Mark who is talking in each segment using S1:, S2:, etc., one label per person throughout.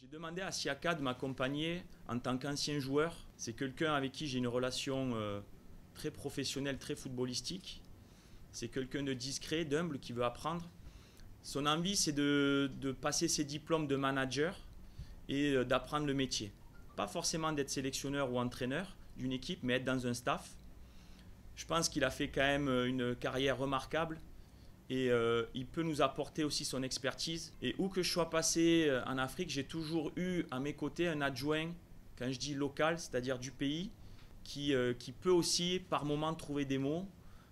S1: J'ai demandé à Siaka de m'accompagner en tant qu'ancien joueur. C'est quelqu'un avec qui j'ai une relation très professionnelle, très footballistique. C'est quelqu'un de discret, d'humble, qui veut apprendre. Son envie, c'est de passer ses diplômes de manager et d'apprendre le métier. Pas forcément d'être sélectionneur ou entraîneur d'une équipe, mais être dans un staff. Je pense qu'il a fait quand même une carrière remarquable. Et il peut nous apporter aussi son expertise. Et où que je sois passé en Afrique, j'ai toujours eu à mes côtés un adjoint, quand je dis local, c'est-à-dire du pays, qui peut aussi par moment trouver des mots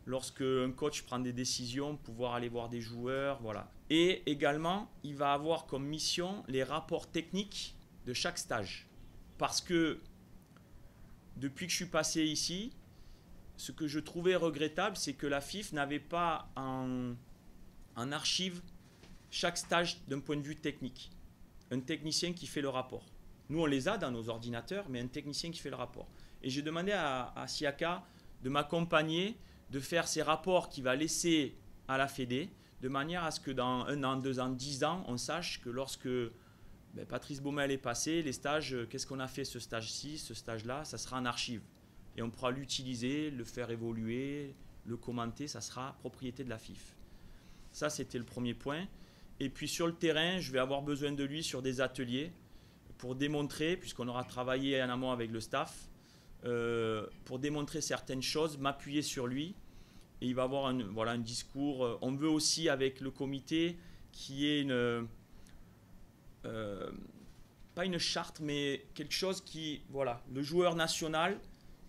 S1: lorsque un coach prend des décisions, pouvoir aller voir des joueurs, voilà. Et également, il va avoir comme mission les rapports techniques de chaque stage. Parce que depuis que je suis passé ici, ce que je trouvais regrettable, c'est que la FIF n'avait pas en archive chaque stage d'un point de vue technique. Un technicien qui fait le rapport. Nous, on les a dans nos ordinateurs, mais un technicien qui fait le rapport. Et j'ai demandé à Siaka de m'accompagner, de faire ces rapports qu'il va laisser à la Fédé, de manière à ce que dans 1 an, 2 ans, 10 ans, on sache que lorsque Patrice Baumel est passé, les stages, qu'est-ce qu'on a fait ce stage-ci, ce stage-là, ça sera en archive. Et on pourra l'utiliser, le faire évoluer, le commenter, ça sera propriété de la FIF. Ça, c'était le premier point. Et puis sur le terrain, je vais avoir besoin de lui sur des ateliers pour démontrer, puisqu'on aura travaillé en amont avec le staff, pour démontrer certaines choses, m'appuyer sur lui. Et il va avoir un discours. On veut aussi, avec le comité, qu'il y ait pas une charte, mais quelque chose qui, voilà, le joueur national,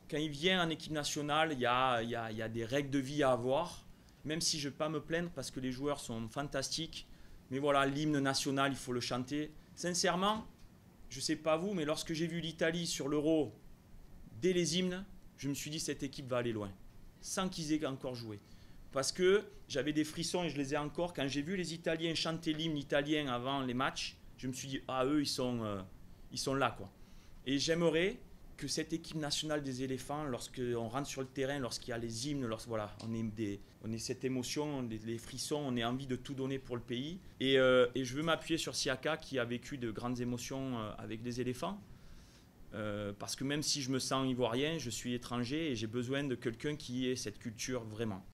S1: quand il vient en équipe nationale, il y a des règles de vie à avoir, même si je ne vais pas me plaindre parce que les joueurs sont fantastiques. Mais voilà, l'hymne national, il faut le chanter. Sincèrement, je ne sais pas vous, mais lorsque j'ai vu l'Italie sur l'Euro, dès les hymnes, je me suis dit cette équipe va aller loin, sans qu'ils aient encore joué. Parce que j'avais des frissons et je les ai encore. Quand j'ai vu les Italiens chanter l'hymne italien avant les matchs, je me suis dit, ah eux, ils sont là, quoi. Et j'aimerais que cette équipe nationale des éléphants, lorsqu'on rentre sur le terrain, lorsqu'il y a les hymnes, voilà, on est cette émotion, les frissons, on a envie de tout donner pour le pays. Et je veux m'appuyer sur Siaka qui a vécu de grandes émotions avec les éléphants. Parce que même si je me sens ivoirien, je suis étranger et j'ai besoin de quelqu'un qui ait cette culture vraiment.